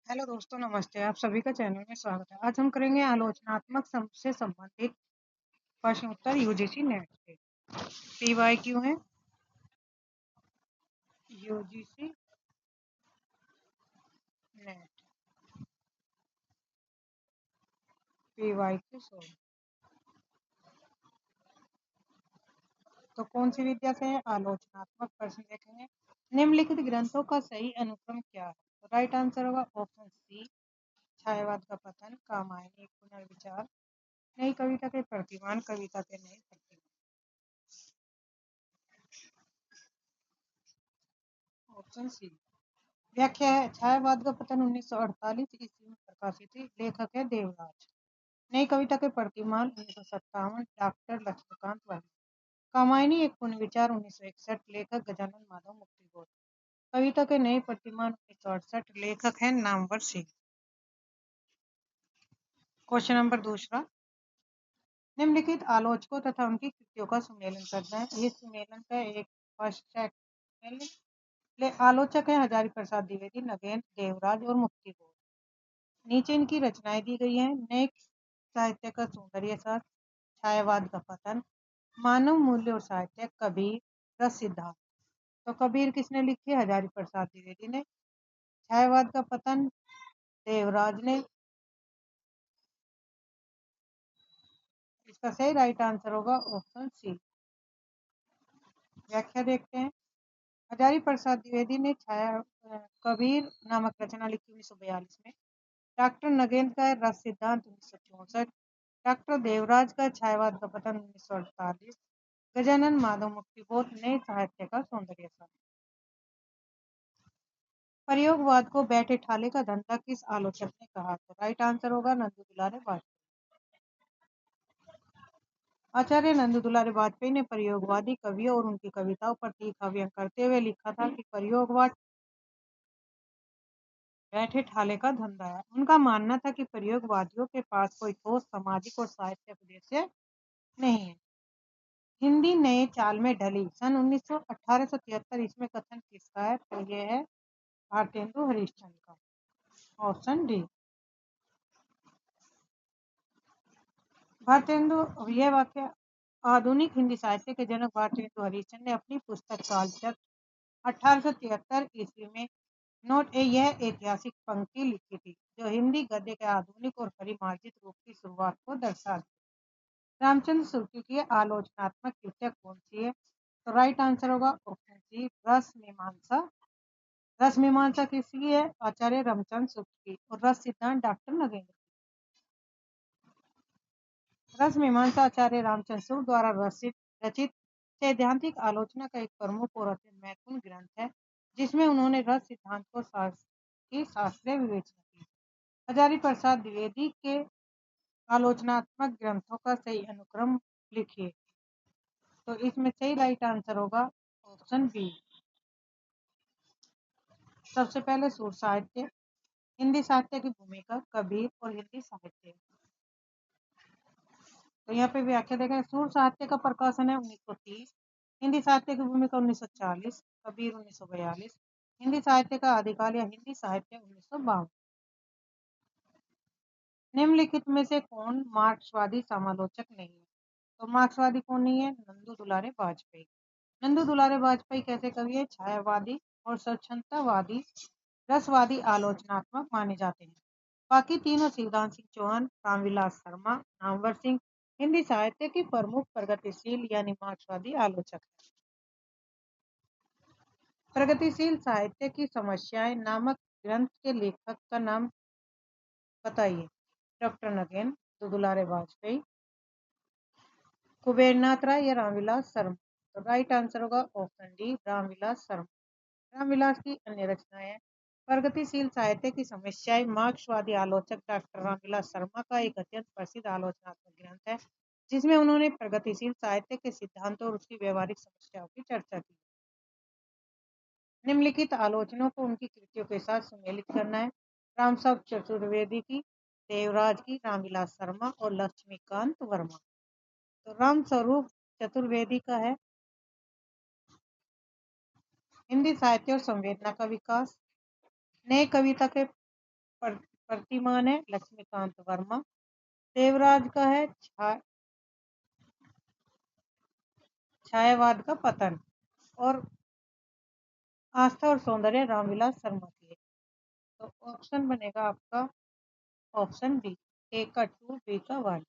Hello दोस्तों, नमस्ते। आप सभी का चैनल में स्वागत है। आज हम करेंगे आलोचनात्मक से संबंधित प्रश्न उत्तर यूजीसी नेट पे। पीवाईक्यू है यूजीसी नेट पीवाईक्यू सोल्व। तो कौन सी विद्या से है? आलोचनात्मक प्रश्न देखेंगे। निम्नलिखित ग्रंथों का सही अनुक्रम क्या है? तो राइट आंसर होगा ऑप्शन सी, छायावाद का पतन, कामायनी, एक पुनर्विचार, नई कविता के प्रतिमान, कविता के नए प्रतिमान। Option C. व्याख्या है, छायावाद का पतन 1948 ईस्वी में प्रकाशित थी। लेखक है देवराज। नई कविता के प्रतिमान 1957, डॉक्टर लक्ष्मीकांत वर्मा। कामायनी एक पुनर्विचार 1961, लेखक गजानन माधव मुक्तिबोध। कविता के नए प्रतिमान 1968, लेखक है नामवर सिंह। क्वेश्चन नंबर दूसरा, निम्नलिखित आलोचकों तथा उनकी कृतियों का सुमेलन करना है। ये सुमेलन का एक आलोचक है हजारी प्रसाद द्विवेदी, नगेंद्र, देवराज और मुक्तिबोध। नीचे इनकी रचनाएं दी गई हैं। नए साहित्य का सौंदर्य साथ, छायावाद का पतन, मानव मूल्य और साहित्य, कबीर, रस सिद्धांत। तो कबीर किसने लिखी? हजारी प्रसाद द्विवेदी ने। छायावाद का पतन देवराज ने। इसका सही राइट आंसर होगा ऑप्शन सी। व्याख्या देखते हैं। हजारी प्रसाद द्विवेदी ने कबीर नामक रचना लिखी 1942 में। डॉक्टर नगेंद्र का रस सिद्धांत 1964। डॉक्टर देवराज का छायावाद का पतन 1948। गजानन माधव मुक्तिबोध नए साहित्य का सौंदर्य साथ। प्रयोगवाद को बैठे ठाले का धंधा किस आलोचक ने कहा? तो राइट आंसर होगा नंदू दुलारे वाजपेयी। आचार्य नंदू दुलारे वाजपेयी ने प्रयोगवादी कवियों और उनकी कविताओं पर तीखा व्यंग करते हुए लिखा था कि प्रयोगवाद बैठे ठाले का धंधा है। उनका मानना था कि प्रयोगवादियों के पास कोई ठोस सामाजिक और साहित्यिक उद्देश्य नहीं है। हिंदी नए चाल में ढली सन 1873 इसमें कथन किसका है? तो यह है भारतेंदु हरिश्चंद्र का। Option D. भारतेंदु, यह वाक्य आधुनिक हिंदी साहित्य के जनक भारतेंदु हरिश्चंद्र ने अपनी पुस्तक कालचक्र 1873 ईस्वी में नोट यह ऐतिहासिक पंक्ति लिखी थी, जो हिंदी गद्य के आधुनिक और परिमार्जित रूप की शुरुआत को दर्शाती। रामचंद्र सुर्की की आलोचनात्मक कृतियां कौन सी है? तो राइट आंसर होगा ऑप्शन सी, रस मीमांसा। रस मीमांसा किसकी है? आचार्य रामचंद्र सुर्की। और रस सिद्धांत डॉक्टर नगेंद्र। रस मीमांसा आचार्य रामचंद्र शुक्ल द्वारा रचित सैद्धांतिक आलोचना का एक प्रमुख और अत्यंत महत्वपूर्ण ग्रंथ है, जिसमें उन्होंने रस सिद्धांत की शास्त्रीय विवेचना की। हजारी प्रसाद द्विवेदी के आलोचनात्मक ग्रंथों का सही अनुक्रम लिखिए। तो इसमें सही राइट आंसर होगा ऑप्शन बी। सबसे पहले सुर साहित्य, हिंदी साहित्य की भूमिका, कबीर और हिंदी साहित्य। तो यहाँ पे व्याख्या देखें। सूर साहित्य का प्रकाशन है 1930। हिंदी साहित्य की भूमिका 1940। कबीर 1942। हिंदी साहित्य का आदिकाल या हिंदी साहित्य 1952। निम्नलिखित में से कौन मार्क्सवादी समालोचक नहीं है? तो मार्क्सवादी कौन नहीं है? नंदू दुलारे वाजपेयी। नंदू दुलारे वाजपेयी कैसे कवि है? छायावादी और स्वच्छंदतावादी रसवादी आलोचनात्मक माने जाते हैं। बाकी तीनों शिवदान सिंह चौहान, रामविलास शर्मा, नामवर सिंह हिंदी साहित्य की प्रमुख प्रगतिशील यानी मार्क्सवादी आलोचक है। प्रगतिशील साहित्य की समस्याएं नामक ग्रंथ के लेखक का नाम बताइए। डॉक्टर नगेंद्र, दुलारे वाजपेयी, कुबेरनाथ राय या रामविलास शर्मा। तो राइट आंसर होगा ऑप्शन डी, रामविलास शर्मा। रामविलास की अन्य रचनाएं, प्रगतिशील साहित्य की समस्याएं मार्क्सवादी आलोचक डॉक्टर रामविलास शर्मा का एक अत्यंत प्रसिद्ध आलोचनात्मक ग्रंथ है, जिसमें उन्होंने प्रगतिशील साहित्य के सिद्धांतों और उसकी व्यवहारिक समस्याओं की चर्चा की। निम्नलिखित आलोचनों को उनकी कृतियों के साथ सुमेलित करना है। रामस्वरूप चतुर्वेदी की, देवराज की, रामविलास शर्मा और लक्ष्मीकांत वर्मा। तो रामस्वरूप चतुर्वेदी का है हिंदी साहित्य और संवेदना का विकास, नए कविता के प्रतिमान है लक्ष्मीकांत वर्मा। देवराज का है छायावाद का पतन। और आस्था और सौंदर्य रामविलास शर्मा की है। तो ऑप्शन बनेगा आपका ऑप्शन बी, ए का 2, बी का 1।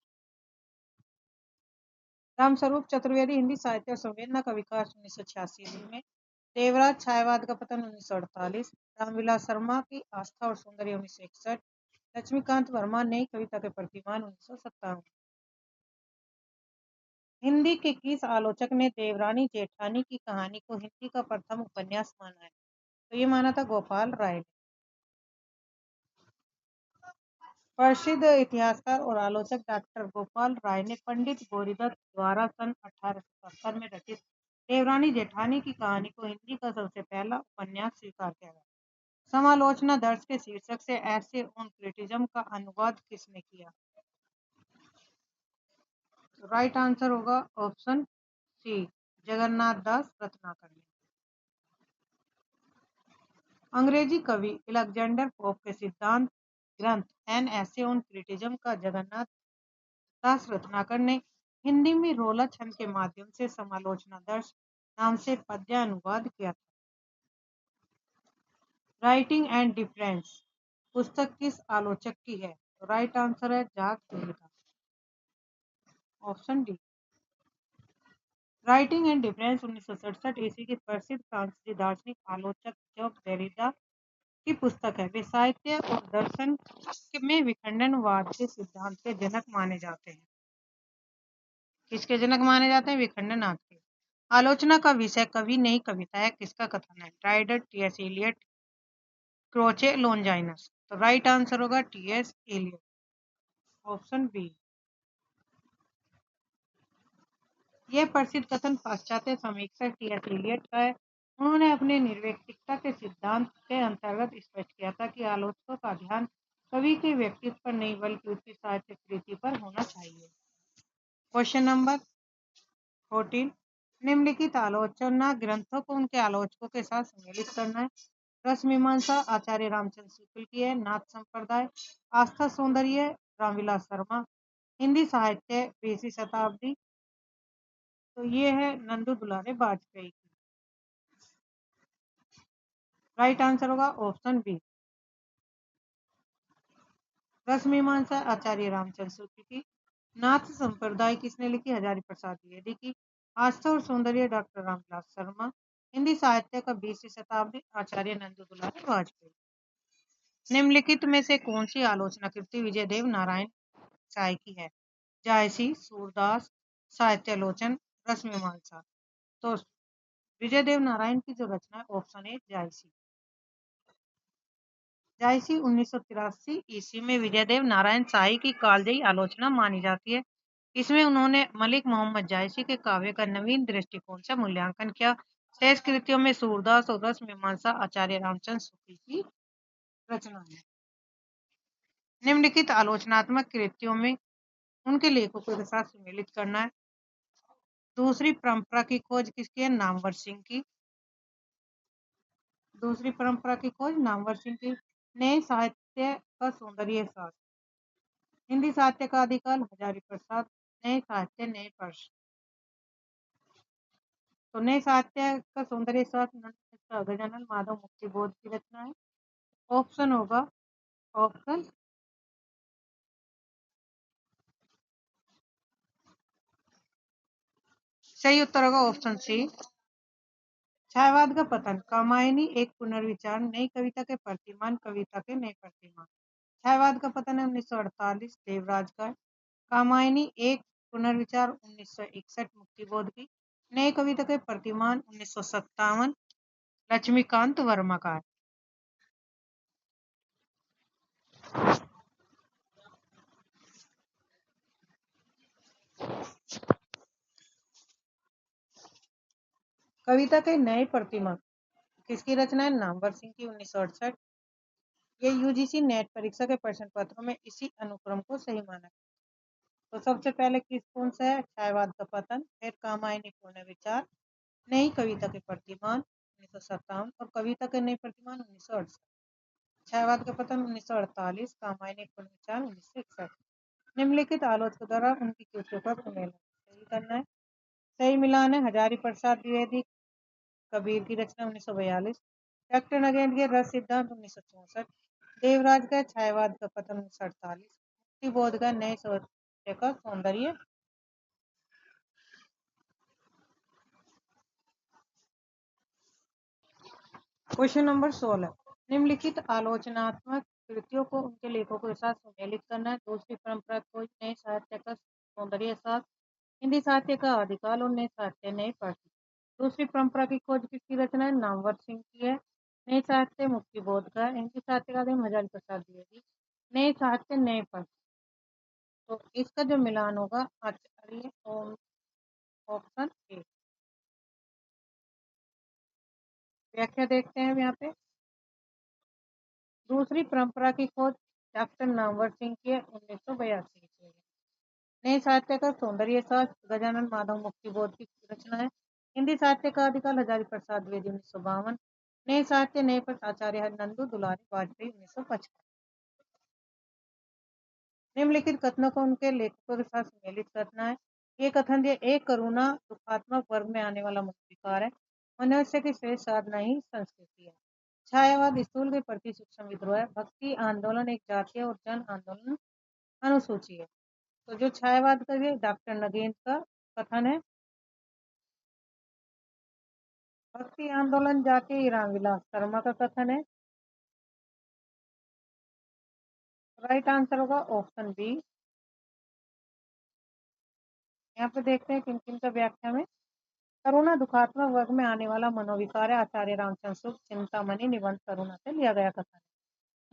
रामस्वरूप चतुर्वेदी हिंदी साहित्य और संवेदना का विकास 1986 ईस्वी में। देवराज छायावाद का पतन 1948। रामविलास शर्मा की आस्था और सौंदर्य 1961। लक्ष्मीकांत वर्मा नई कविता के प्रतिमान 1957। हिंदी के किस आलोचक ने देवरानी जेठानी की कहानी को हिंदी का प्रथम उपन्यास माना है? तो ये माना था गोपाल राय ने। प्रसिद्ध इतिहासकार और आलोचक डॉक्टर गोपाल राय ने पंडित गोरीदत्त द्वारा सन 1877 में रचित देवरानी जेठानी की कहानी को हिंदी का सबसे पहला उपन्यास स्वीकार किया गया। समालोचना दर्श के शीर्षक से ऐसे ऑन क्रिटिज्म का अनुवाद किसने किया? राइट आंसर होगा ऑप्शन सी, जगन्नाथ दास रत्नाकर ने। अंग्रेजी कवि अलेक्जेंडर पोप के सिद्धांत ग्रंथ एन ऐसे ऑन क्रिटिज्म का जगन्नाथ दास रत्नाकर ने हिंदी में रोला छंद के माध्यम से समालोचना दर्श नाम से पद्य अनुवाद किया था। राइटिंग एंड डिफरेंस पुस्तक किस आलोचक की है? राइट आंसर है Jacques Derrida. Option D, writing and difference 1967 ईस्वी की प्रसिद्ध फ्रांसीसी दार्शनिक आलोचक जैक देरिदा की पुस्तक है। वे साहित्य और दर्शन में विखंडनवाद के सिद्धांत के जनक माने जाते हैं। किसके जनक माने जाते हैं? विखंडनवाद के। आलोचना का विषय कवि नहीं कविता है किसका कथन है? Dryden, T S. Eliot, Croce, Longinus. तो राइट आंसर होगा टी.एस. एलियट। Option B. यह प्रसिद्ध कथन पाश्चात्य समीक्षक टी.एस. एलियट का है। उन्होंने अपने निर्व्यक्तिकता के सिद्धांत के अंतर्गत स्पष्ट किया था कि आलोचकों का ध्यान कवि के व्यक्तित्व पर नहीं बल्कि उसकी साहित्य कृति पर होना चाहिए। क्वेश्चन नंबर 14, निम्नलिखित आलोचना ग्रंथों को उनके आलोचकों के साथ सम्मिलित करना है। रस मीमांसा आचार्य रामचंद्र शुक्ल की है। नाथ संप्रदाय, आस्था सौंदर्य रामविलास शर्मा। हिंदी साहित्य 20वीं शताब्दी, तो ये है नंदू दुलारे वाजपेयी की। राइट आंसर होगा ऑप्शन बी, रस मीमांसा आचार्य रामचंद्र शुक्ल की। नाथ संप्रदाय किसने लिखी? हजारी प्रसाद द्विवेदी की। आस्था और सौंदर्य डॉक्टर रामविलास शर्मा। हिंदी साहित्य का 20वीं शताब्दी आचार्य नंदू दुलारे वाजपेयी। निम्नलिखित में से कौन सी आलोचना कृति विजयदेव नारायण साय की है? जायसी, सूरदास, साहित्यालोचन, रस मीमांसा। तो विजयदेव नारायण की जो रचना है ऑप्शन ए जायसी। जायसी 1983 ईस्वी में विजयदेव नारायण शाही की कालजयी आलोचना मानी जाती है। इसमें उन्होंने मलिक मोहम्मद जायसी के काव्य का नवीन दृष्टिकोण से मूल्यांकन किया। शेष कृतियों में सूरदास और रस मीमांसा आचार्य रामचंद्र शुक्ल की रचना है। निम्नलिखित आलोचनात्मक कृतियों में उनके लेखकों के साथ सम्मिलित करना है। दूसरी परंपरा की खोज किसकी है? नामवर सिंह की। दूसरी परंपरा की खोज नामवर सिंह की। नए साहित्य का सौंदर्य शास्त्र, हिंदी साहित्य का आदिकाल हजारी प्रसाद। नए साहित्य नए वर्ष, तो नए साहित्य का सौंदर्य शास्त्र गजानन माधव मुक्तिबोध की रचना है। ऑप्शन होगा ऑप्शन सही उत्तर होगा ऑप्शन सी, छायावाद का पतन। कामायनी एक पुनर्विचार, नई कविता के प्रतिमान, कविता के नए प्रतिमान। छायावाद का पतन है 1948 देवराज का। कामायनी एक पुनर्विचार 1961 मुक्तिबोध की। नई कविता के प्रतिमान 1957 लक्ष्मीकांत वर्मा का है। कविता के नए प्रतिमान किसकी रचना है? नामवर सिंह की 1968। ये यूजीसी नेट परीक्षा के प्रश्न पत्रों में इसी अनुक्रम को सही माना। तो सबसे पहले कौन सा है? छायावाद का पतन, फिर कामायनी पुनर्विचार, नई कविता के प्रतिमान 1957 और कविता के नए प्रतिमान 1968। छायावाद का पतन 1948, सामान्य पुनर्विचार 1961। निम्नलिखित आलोचकों द्वारा उनकी कृतियों पर उन्हें सही करना है। सही मिलान है हजारी प्रसाद द्विवेदी कबीर की रचना 1942, डॉक्टर नगेंद्र के रस सिद्धांत 1964, देवराज का छायावाद का पतन 1948, मुक्ति बोध का नए सत्य का सौंदर्य। क्वेश्चन नंबर 16, निम्नलिखित आलोचनात्मक कृतियों को उनके लेखकों के साथ सम्मिलित करना है। दूसरी परंपरा खोज, नए साहित्य का सौंदर्य साथ, हिंदी साहित्य का आदिकाल और नए साहित्य नए पाठी। दूसरी परंपरा की खोज किसकी रचना है? नामवर सिंह की है। नए साहित्य मुक्ति बोध का है। हिंदी साहित्य का हजारी प्रसाद द्विवेदी। नए साहित्य नए पाठी। तो इसका जो मिलान होगा आचार्य ऑप्शन ए। व्याख्या देखते हैं यहाँ पे। दूसरी परंपरा की खोज डॉक्टर नामवर सिंह की 1982 ईस्वी में। नए साहित्य का सौंदर्य साथ गजानन माधव मुक्ति बोध की रचना है। हिंदी साहित्य का आदिकाल हजारी प्रसाद द्विवेदी 1952। नए साहित्य नए पर आचार्य नंदू दुलारी वाजपेयी 1955। निम्नलिखित कथनों को उनके लेखकों के साथ सम्मिलित करना है। ये कथन दिए, एक करुणा दुखात्मक वर्ग में आने वाला मुक्तिकार है। मनुष्य की श्रेष्ठ साधना ही संस्कृति है। छायावाद स्थूल के प्रति सूक्ष्म विद्रोह है। भक्ति आंदोलन एक जातीय और जन आंदोलन अनुसूची है। तो जो छायावाद का ये डॉक्टर नगेंद्र का कथन है, भक्ति आंदोलन जातीय रामविलास शर्मा का कथन है। राइट आंसर होगा ऑप्शन बी। यहाँ पे देखते हैं किन किन का व्याख्या में। करुणा दुखात्मक वर्ग में आने वाला मनोविकार है। आचार्य रामचंद्र शुक्ल चिंतामणि निबंध करुणा से लिया गया कथन है।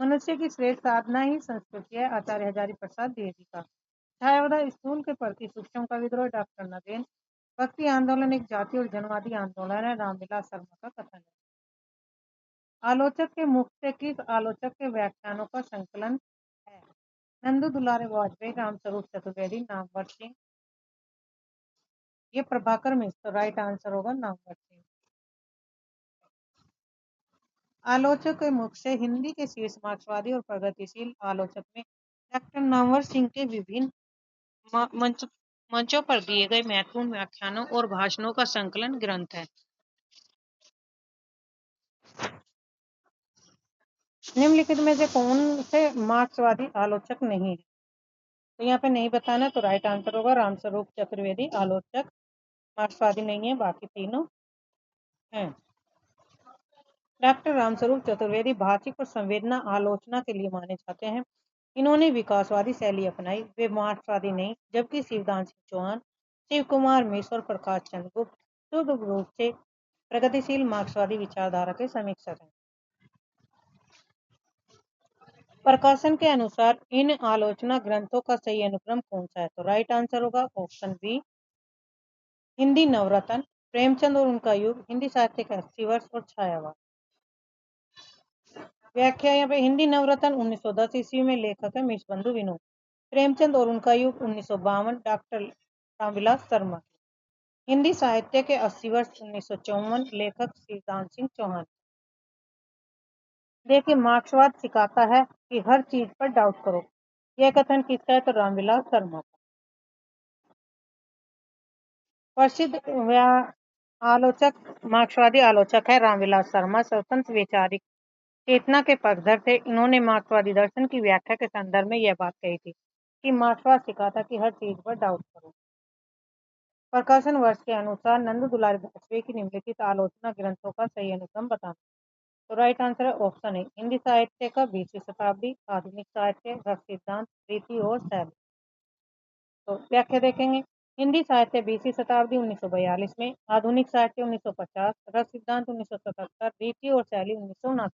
मनुष्य की श्रेष्ठ साधना ही संस्कृति है। आचार्य हजारी प्रसाद द्विवेदी का। छायावाद स्थूल के प्रति सूक्ष्म का विद्रोह डॉक्टर नगेंद्र। भक्ति आंदोलन एक जातीय और जनवादी आंदोलन है। रामविलास शर्मा का कथन है। आलोचक के मुख से किस आलोचक के व्याख्यानों का संकलन है? नंदू दुलारे वाजपेयी, रामस्वरूप चतुर्वेदी, नामवर सिंह। ये प्रभाकर मिश्र। राइट आंसर होगा नामवर सिंह। आलोचक के मुख से हिंदी के शीर्ष मार्क्सवादी और प्रगतिशील आलोचक में डॉक्टर नामवर सिंह के विभिन्न मंचों पर दिए गए महत्वपूर्ण व्याख्यानों और भाषणों का संकलन ग्रंथ है। निम्नलिखित में से कौन से मार्क्सवादी आलोचक नहीं है? तो यहाँ पे नहीं बताना, तो राइट आंसर होगा रामस्वरूप चतुर्वेदी आलोचक मार्क्सवादी नहीं है, बाकी तीनों हैं। डॉक्टर रामस्वरूप चतुर्वेदी भाषिक और संवेदना आलोचना के लिए माने जाते हैं। इन्होंने विकासवादी शैली अपनाई। वे मार्क्सवादी नहीं, जबकि शिवदान सिंह चौहान, शिव कुमार मिश्र और प्रकाश चंद्र गुप्त शुद्ध रूप से प्रगतिशील मार्क्सवादी विचारधारा के समीक्षक हैं। प्रकाशन के अनुसार इन आलोचना ग्रंथों का सही अनुक्रम कौन सा है? तो राइट आंसर होगा ऑप्शन बी। हिंदी नवरत्न, प्रेमचंद और उनका युग, हिंदी साहित्य के 80 वर्ष और छायावाद। व्याख्या यहाँ पे, हिंदी नवरत्न 1910 ईस्वी में, लेखक है मिश्रबंधु विनोद। प्रेमचंद और उनका युग 1952, डॉक्टर रामविलास शर्मा। हिंदी साहित्य के 80 वर्ष 1954, लेखक शिवदान सिंह चौहान। देखिए, मार्क्सवाद सिखाता है कि हर चीज पर डाउट करो। यह कथन किसका है? तो रामविलास शर्मा का। प्रसिद्ध आलोचक मार्क्सवादी आलोचक है रामविलास शर्मा। स्वतंत्र वैचारिक चेतना के पक्षधर थे। इन्होंने मार्क्सवादी दर्शन की व्याख्या के संदर्भ में यह बात कही थी कि मार्क्सवाद सिखाता कि हर चीज पर डाउट करो। प्रकाशन वर्ष के अनुसार नंदू दुलारी वाजपेयी की निम्नलिखित आलोचना ग्रंथों का सही अनुक्रम बताना। तो राइट आंसर है ऑप्शन ए। हिंदी साहित्य का 20वीं शताब्दी, आधुनिक साहित्य, रस सिद्धांत, रीति और शैली। तो व्याख्या देखेंगे। हिंदी साहित्य 20वीं शताब्दी 1942 में, आधुनिक साहित्य 1950, रस सिद्धांत 1977, रीति और शैली 1979।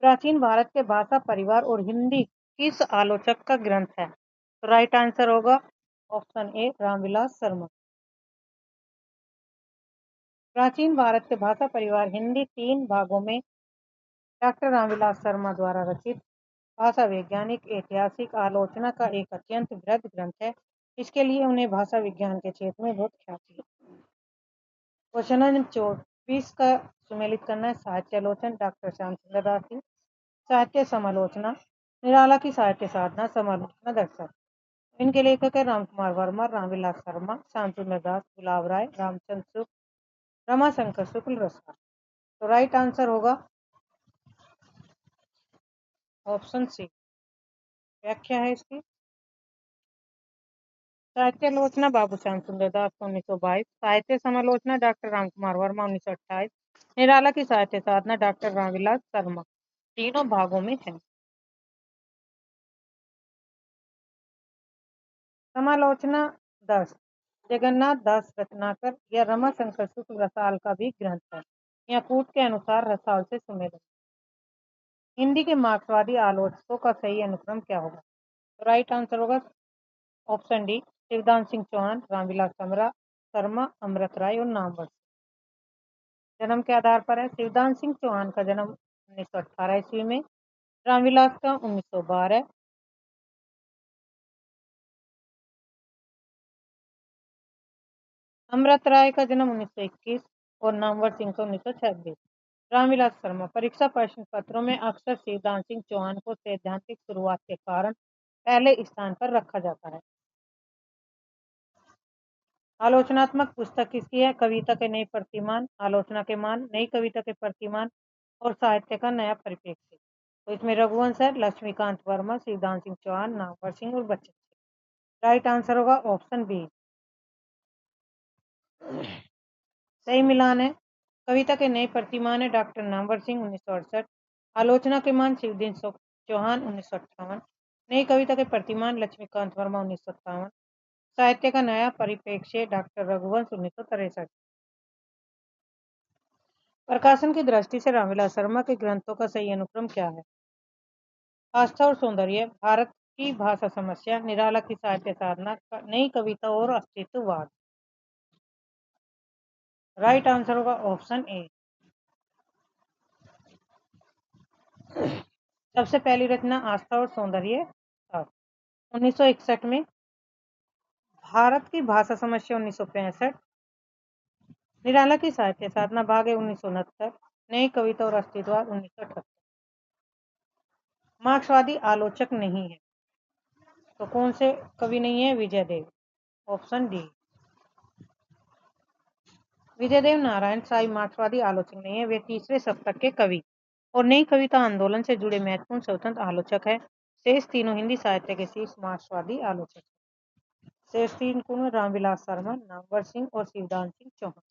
प्राचीन भारत के भाषा परिवार और हिंदी किस आलोचक का ग्रंथ है? तो राइट आंसर होगा ऑप्शन ए रामविलास शर्मा। प्राचीन भारत के भाषा परिवार हिंदी 3 भागों में डॉक्टर रामविलास शर्मा द्वारा रचित भाषा वैज्ञानिक ऐतिहासिक आलोचना का एक अत्यंत वृहद ग्रंथ है। इसके लिए उन्हें भाषा विज्ञान के क्षेत्र में बहुत ख्याति है। क्वेश्चन नंबर 20 का सुमेलित करना है। साहित्य आलोचन डॉक्टर श्याम सुंदर दास की। साहित्य समालोचना निराला की साहित्य साधना समालोचना दर्शक। इनके लेखक है रामकुमार वर्मा, रामविलास शर्मा, श्याम सुंदर दास, गुलाब राय, रामचंद्र शुक्ल, रमाशंकर शुक्ल, रसाल। तो राइट आंसर होगा ऑप्शन सी। व्याख्या है इसकी। साहित्य आलोचना बाबू श्याम सुंदर दास 1922, साहित्य समालोचना डॉक्टर रामकुमार वर्मा 1928, निराला की साहित्य साधना डॉक्टर रामविलास शर्मा। तीनों भागों में है। समालोचना 10 जगन्नाथ दास रत्नाकर या रमाशंकर शुक्ल रसाल का भी ग्रंथ है। याकूत के अनुसार रसाल से सुमेलित। हिंदी के मार्क्सवादी आलोचकों का सही अनुक्रम क्या होगा? तो राइट आंसर होगा ऑप्शन डी शिवदान सिंह चौहान, रामविलास शर्मा, अमृत राय और नामवर। जन्म के आधार पर है। शिवदान सिंह चौहान का जन्म 1918 ईस्वी में, रामविलास का 1912, अमृत राय का जन्म 1921 और नामवर सिंह का 1926। रामविलास शर्मा परीक्षा प्रश्न पत्रों में अक्सर शिवदान सिंह चौहान को सैद्धांतिक शुरुआत के कारण पहले स्थान पर रखा जाता है। आलोचनात्मक पुस्तक किसकी है? कविता के नए प्रतिमान, आलोचना के मान, नई कविता के प्रतिमान और साहित्य का नया परिप्रेक्ष्य। तो इसमें रघुवंश है, लक्ष्मीकांत वर्मा, शिवदान सिंह चौहान, नामवर सिंह और बच्चन सिंह। राइट आंसर होगा ऑप्शन बी। सही मिलान है। कविता के नए प्रतिमान है डॉक्टर नामवर सिंह 1968, आलोचना के मान शिवदान चौहान 1958, नई कविता के प्रतिमान लक्ष्मीकांत वर्मा 1957, साहित्य का नया परिप्रेक्ष्य डॉक्टर रघुवंश 1963। प्रकाशन की दृष्टि से रामविलास शर्मा के ग्रंथों का सही अनुक्रम क्या है? आस्था और सौंदर्य, भारत की भाषा समस्या, निराला की साहित्य साधना, नई कविता और अस्तित्ववाद। राइट आंसर होगा ऑप्शन ए। सबसे पहली रचना आस्था और सौंदर्य 1961 में, भारत की भाषा समस्या 1965, निराला की साहित्य साधना भाग 1969, नई कविता और अस्तित्ववाद 1978। मार्क्सवादी आलोचक नहीं है तो कौन से कवि नहीं है? विजय देव, ऑप्शन डी। विजय देव नारायण साई मार्क्सवादी आलोचक नहीं है, वे तीसरे शतक के कवि और नई कविता आंदोलन से जुड़े महत्वपूर्ण स्वतंत्र आलोचक है। शेष तीनों हिंदी साहित्य के शीर्ष मार्क्सवादी आलोचक। शेष तीन कौन? रामविलास शर्मा, नामवर सिंह और शिवदान सिंह चौहान।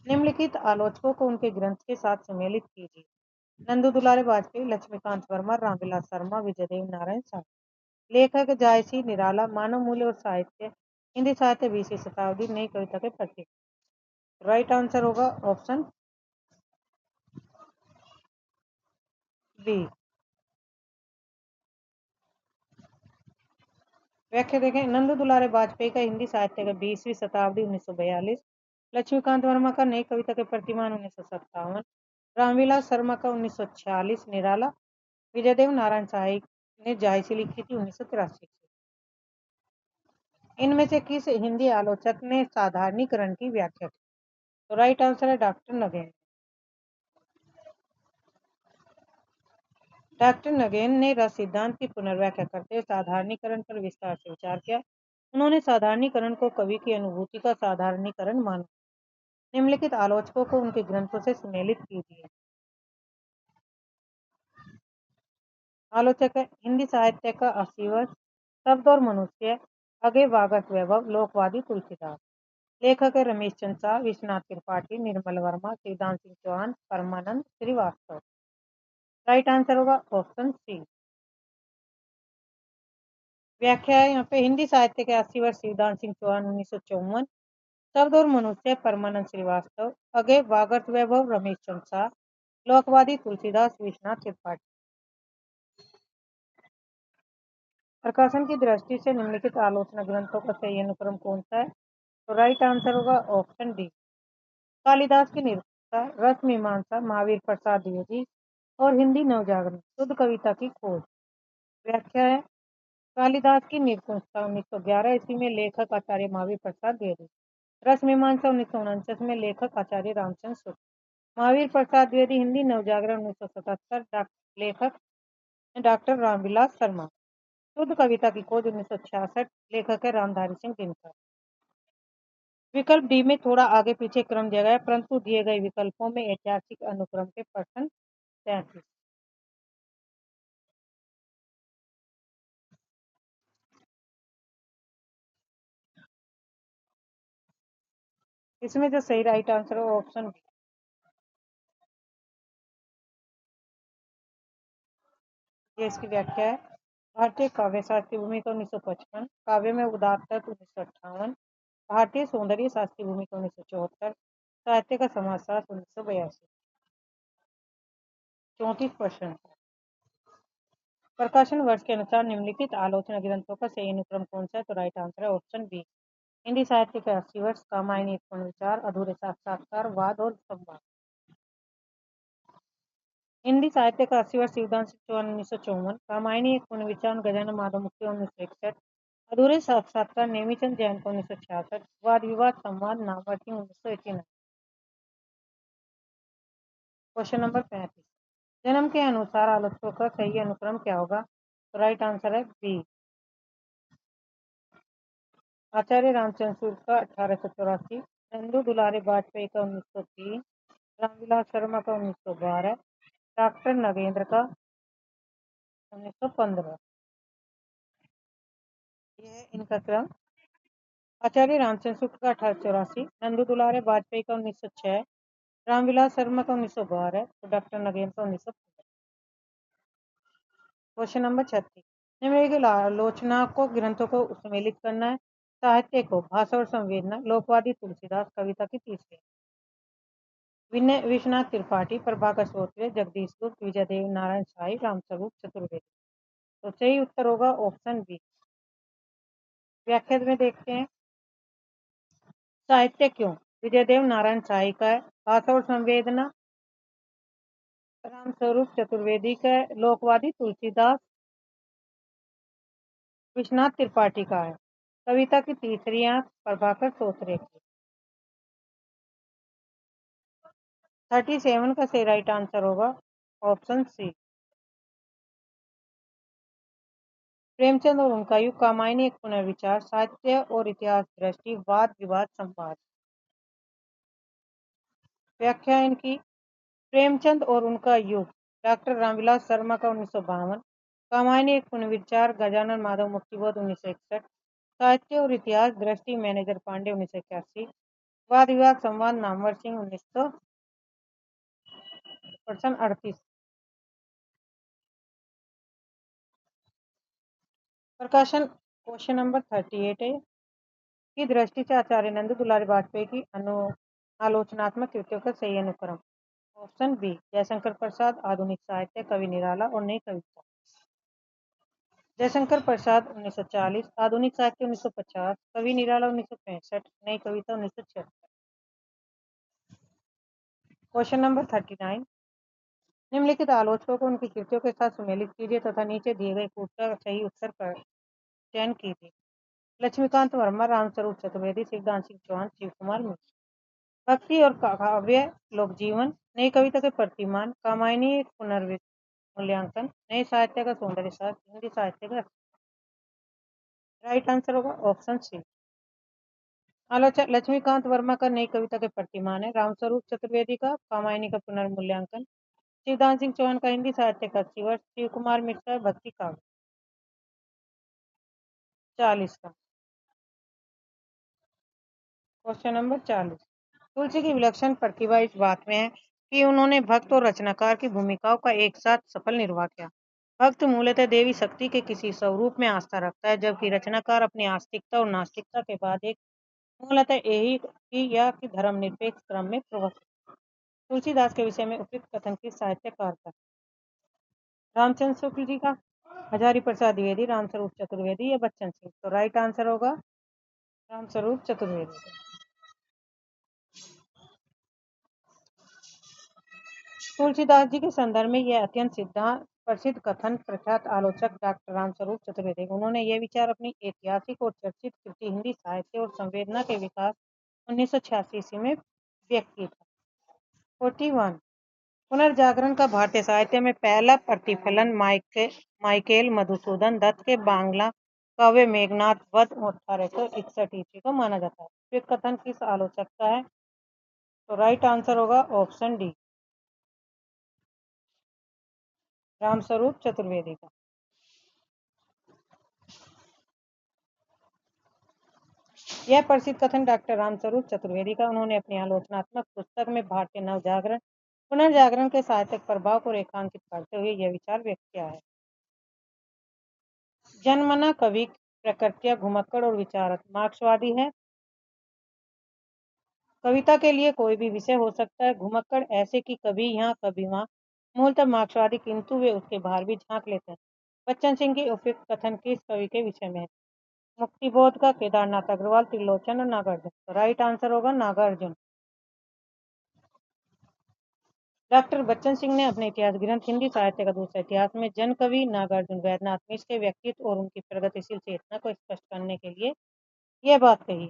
निम्नलिखित आलोचकों को उनके ग्रंथ के साथ सम्मिलित कीजिए। नंदू दुलारे वाजपेयी, लक्ष्मीकांत वर्मा, रामविलास शर्मा, विजय देव नारायण साई। लेखक जायसी, निराला, मानव मूल्य और साहित्य, हिंदी साहित्य 20वीं शताब्दी, नई कविता के प्रतीक। राइट आंसर होगा ऑप्शन बी। व्याख्या देखें। नंदू दुलारे वाजपेयी का हिंदी साहित्य का 20वीं शताब्दी 1942, लक्ष्मीकांत वर्मा का नई कविता के प्रतिमान 1957, रामविलास शर्मा का 1946, निराला, विजय देव नारायण साई ने जायसी लिखी थी 1983। इनमें से किस हिंदी आलोचक ने साधारणीकरण की व्याख्या की? तो राइट आंसर है डॉक्टर नगेन। डॉक्टर नगेन ने रस सिद्धांत की पुनर्व्याख्या करते हुए साधारणीकरण पर विस्तार से विचार किया। उन्होंने साधारणीकरण को कवि की अनुभूति का साधारणीकरण माना। निम्नलिखित आलोचकों को उनके ग्रंथों से सुमेलित कीजिए। आलोचक है हिंदी साहित्य का 80 वर्ष, शब्द और मनुष्य, अगे वागत वैभव, लोकवादी तुलसीदास। लेखक है रमेश चंद्र शाह, विश्वनाथ त्रिपाठी, निर्मल वर्मा, शिवदान सिंह चौहान, परमानंद श्रीवास्तव। राइट आंसर होगा ऑप्शन सी। व्याख्या है यहाँ पे। हिंदी साहित्य के 80 वर्ष शिवदान सिंह चौहान 1954, शब्द और मनुष्य परमानंद श्रीवास्तव, अगे वागर्थ वैभव रमेश चंद्र शाह, लोकवादी तुलसीदास विश्वनाथ त्रिपाठी। प्रकाशन की दृष्टि से निम्नलिखित आलोचना ग्रंथों का सही अनुक्रम कौन सा है? तो राइट आंसर होगा ऑप्शन डी। कालिदास की निरुक्तता, रस मीमांसा, महावीर प्रसाद द्विवेदी और हिंदी नवजागरण, शुद्ध कविता की खोज। व्याख्या है। कालिदास की निरुक्तता 1911 ईस्वी में, लेखक आचार्य महावीर प्रसाद द्विवेदी। रस मीमांसा 1949 में लेखक आचार्य रामचंद्र शुक्ल। महावीर प्रसाद द्विवेदी हिंदी नवजागरण 1977 लेखक डॉक्टर रामविलास शर्मा। शुद्ध कविता की खोज 1966 लेखक है रामधारी सिंह दिनकर। विकल्प डी में थोड़ा आगे पीछे क्रम दिया गया परंतु दिए गए विकल्पों में ऐतिहासिक अनुक्रम के प्रश्न 33। इसमें जो सही राइट आंसर है वो ऑप्शन बी। ये इसकी व्याख्या है। भारतीय काव्य शास्त्र की भूमिका 1955, काव्य में उदात्त तत्व 1958, भारतीय सौंदर्य शास्त्र की भूमिका 1974, साहित्य का समाजशास्त्र 1982। 34 प्रश्न। प्रकाशन वर्ष के अनुसार निम्नलिखित आलोचना ग्रंथों का सही अनुक्रम कौन सा है? तो राइट आंसर है ऑप्शन बी। हिंदी साहित्य के 80 वर्ष, कामायनी एक पूर्ण विचार, अधूरे साक्षात्कार, वाद और संवाद। हिंदी साहित्य का 80 वर्ष शिवदान सिंह चौहान 1954, कामायनी एक पूर्ण विचार गजानन माधव मुक्ति 1961, अधूरे साक्षात्कार नेमीचंद जैन को 1966, वाद विवाद संवाद नामवर्ती 1989। Question number 35। जन्म के अनुसार आलोचकों का सही अनुक्रम क्या होगा? तो राइट आंसर है बी। आचार्य रामचंद्र शुक्ल का 1884, नंदू दुलारे वाजपेयी का 1903, रामविलास शर्मा का 1912, डॉक्टर नगेंद्र का 1915। ये है इनका क्रम। आचार्य रामचंद्र शुक्ल का 1884, नंदू दुलारे वाजपेयी का 1906, रामविलास शर्मा का 1912, तो डॉक्टर नगेंद्र का 1915। Question number 36। निम्नलिखित आलोचना को ग्रंथों को सम्मिलित करना है। साहित्य को भाषा और संवेदना, लोकवादी तुलसीदास, कविता की तीसरी, विनय विश्वनाथ त्रिपाठी, प्रभाकर श्रोत्रिय, जगदीश गुप्त, विजयदेव नारायण शाही, रामस्वरूप चतुर्वेदी। तो सही उत्तर होगा ऑप्शन बी। व्याख्या में देखते हैं। साहित्य क्यों विजयदेव नारायण शाही का है, भाषा और संवेदना रामस्वरूप चतुर्वेदी का है, लोकवादी तुलसीदास विश्वनाथ त्रिपाठी का है, कविता की तीसरी आंख प्रभाकर श्रोत्रिय की। 37 का सही राइट आंसर होगा ऑप्शन सी। प्रेमचंद और उनका युग, कामायनी एक पुनर्विचार, साहित्य और इतिहास दृष्टि, वाद विवाद संवाद। व्याख्या इनकी। प्रेमचंद और उनका युग डॉक्टर रामविलास शर्मा का 1952, कामायनी एक पुनर्विचार गजानन माधव मुक्तिबोध 1961, साहित्य और इतिहास दृष्टि मैनेजर पांडे 1981, वाद विवाद संवाद नामवर सिंह 1938। प्रकाशन क्वेश्चन नंबर 38 है की दृष्टि से आचार्य नंद दुलारी वाजपेयी की आलोचनात्मक कृतियों का सही अनुक्रम। Option B. जयशंकर प्रसाद आधुनिक साहित्य, कवि निराला और नई कविता। जयशंकर प्रसाद 1940, आधुनिक साहित्य 1950, कवि निराला 1965, नई कविता 1976। Question number 39। निम्नलिखित आलोचकों को उनकी कृतियों के साथ सुमेलित कीजिए तथा नीचे दिए गए कूट का सही उत्तर पर चयन कीजिए। लक्ष्मीकांत वर्मा, रामस्वरूप चतुर्वेदी, शिवदान सिंह चौहान, शिव कुमार मिश्र। भक्ति और काव्य लोक जीवन, नई कविता के प्रतिमान, कामायनी पुनर्मूल्यांकन, नए साहित्य का सौंदर्य शास्त्र, हिंदी साहित्य का। राइट आंसर होगा ऑप्शन सी। आलोचक लक्ष्मीकांत वर्मा का नई कविता के प्रतिमान है, रामस्वरूप चतुर्वेदी का कामायनी का पुनर्मूल्यांकन, शिवदान सिंह चौहान का हिंदी साहित्य का 80 वर्ष, शिव कुमार मिश्रा भक्ति काव्य। 40 का क्वेश्चन नंबर 40। तुलसी की विलक्षण प्रतिभा इस बात में है कि उन्होंने भक्त और रचनाकार की भूमिकाओं का एक साथ सफल निर्वाह किया। भक्त मूलतः देवी शक्ति के किसी स्वरूप में आस्था रखता है, जबकि रचनाकार अपनी आस्तिकता और नास्तिकता के बाद एक मूलतः यही की या कि धर्मनिरपेक्ष क्रम में प्रवृत्त। तुलसीदास के विषय में उपयुक्त कथन की साहित्यकार का। रामचंद्र शुक्ल जी का, हजारी प्रसाद द्विवेदी, रामस्वरूप चतुर्वेदी या बच्चन सिंह। तो राइट आंसर होगा रामस्वरूप चतुर्वेदी। तुलसीदास जी के संदर्भ में यह अत्यंत प्रसिद्ध कथन प्रख्यात आलोचक डॉक्टर रामस्वरूप चतुर्वेदी। उन्होंने यह विचार अपनी ऐतिहासिक और चर्चित कृति हिंदी साहित्य और संवेदना के विकास 1986 ईस्वी में व्यक्ति था। 41 पुनर्जागरण का भारतीय साहित्य में पहला प्रतिफलन माइकेल मधुसूदन दत्त के बांग्ला काव्य मेघनाद वध 1861 ईस्वी को माना जाता है। ये कथन किस आलोचक का है? तो राइट आंसर होगा ऑप्शन डी, रामस्वरूप चतुर्वेदी का। यह प्रसिद्ध कथन डॉक्टर रामस्वरूप चतुर्वेदी का। उन्होंने अपनी आलोचनात्मक पुस्तक में भारतीय नवजागरण पुनर्जागरण के साहित्यिक प्रभाव को रेखांकित करते हुए यह विचार व्यक्त किया है। जनमना कवि प्रकृत्या घुमक्कड़ और विचारक मार्क्सवादी है। कविता के लिए कोई भी विषय हो सकता है। घुमक्कड़ ऐसे कि कभी यहाँ कभी वहाँ, मूलतः मार्क्सवादी, किंतु वे उसके बाहर भी झांक लेते हैं। बच्चन सिंह की उपयुक्त कथन किस कवि के विषय में है? मुक्तिबोध का, केदारनाथ अग्रवाल, त्रिलोचन और नागार्जुन। तो राइट आंसर होगा नागार्जुन। डॉक्टर बच्चन सिंह ने अपने इतिहास ग्रंथ हिंदी साहित्य का दूसरा इतिहास में जन कवि नागार्जुन वैद्यनाथ मिश्र के व्यक्तित्व और उनकी प्रगतिशील चेतना को स्पष्ट करने के लिए यह बात कही।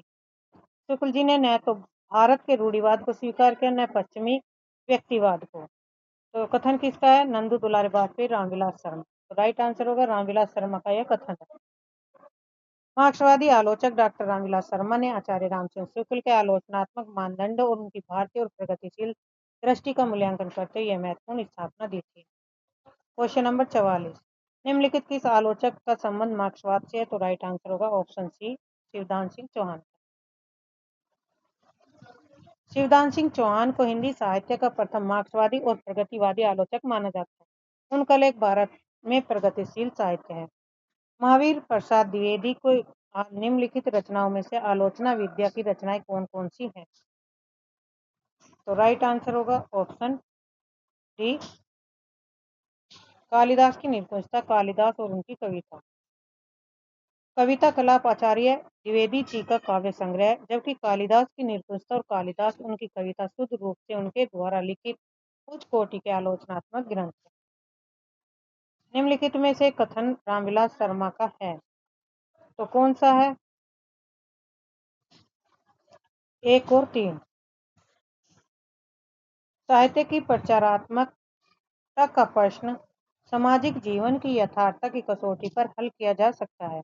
शुक्ल जी ने न तो भारत के रूढ़िवाद को स्वीकार किया, न पश्चिमी व्यक्तिवाद को। तो कथन किसका है? नंदू दुलारे वाजपेयी, रामविलास शर्मा। तो राइट आंसर होगा रामविलास शर्मा का यह कथन है। मार्क्सवादी आलोचक डॉक्टर रामविलास शर्मा ने आचार्य रामचंद्र शुक्ल के आलोचनात्मक मानदंड और उनकी भारतीय और प्रगतिशील दृष्टि का मूल्यांकन करते हुए यह महत्वपूर्ण स्थापना दी थी। क्वेश्चन नंबर 44 निम्नलिखित किस आलोचक का संबंध मार्क्सवाद से है? तो राइट आंसर होगा ऑप्शन सी, शिवदान सिंह चौहान। शिवदान सिंह चौहान को हिंदी साहित्य का प्रथम मार्क्सवादी और प्रगतिवादी आलोचक माना जाता है। उनका लेख भारत में प्रगतिशील साहित्य है। महावीर प्रसाद द्विवेदी को निम्नलिखित रचनाओं में से आलोचना विद्या की रचनाएं कौन कौन सी हैं? तो राइट आंसर होगा ऑप्शन डी, कालिदास की निपुंसता, कालिदास और उनकी कविता। कविता कलाप आचार्य द्विवेदी जी का काव्य संग्रह, जबकि कालिदास की निपुंसता और कालिदास उनकी कविता शुद्ध रूप से उनके द्वारा लिखित उच्च कोटि के आलोचनात्मक ग्रंथ है। निम्नलिखित में से कथन रामविलास शर्मा का है, तो कौन सा है? 1 और 3। साहित्य की प्रचारात्मकता का प्रश्न सामाजिक जीवन की यथार्थता की कसौटी पर हल किया जा सकता है।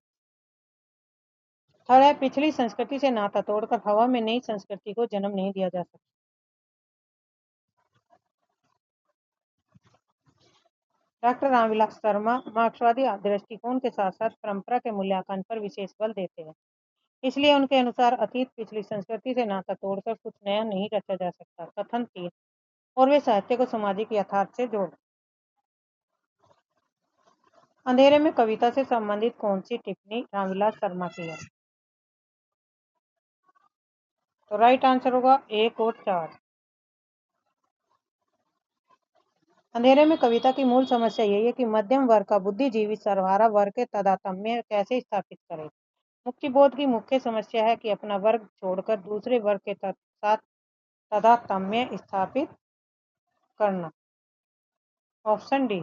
थर्ड है, पिछली संस्कृति से नाता तोड़कर हवा में नई संस्कृति को जन्म नहीं दिया जा सकता। डॉक्टर रामविलास शर्मा मार्क्सवादी दृष्टिकोण के साथ साथ परंपरा के मूल्यांकन पर विशेष बल देते हैं। इसलिए उनके अनुसार अतीत पिछली संस्कृति से नाता तोड़कर कुछ नया नहीं रचा जा सकता। कथन 3 और वे साहित्य को सामाजिक यथार्थ से जोड़। अंधेरे में कविता से संबंधित कौन सी टिप्पणी रामविलास शर्मा की है? तो राइट आंसर होगा 1 और 4। अंधेरे में कविता की मूल समस्या यही है कि मध्यम वर्ग का बुद्धिजीवी सर्वहारा वर्ग के तादात्म्य कैसे स्थापित करे। मुक्तिबोध की मुख्य समस्या है कि अपना वर्ग छोड़कर दूसरे वर्ग के साथ तादात्म्य स्थापित करना। Option D.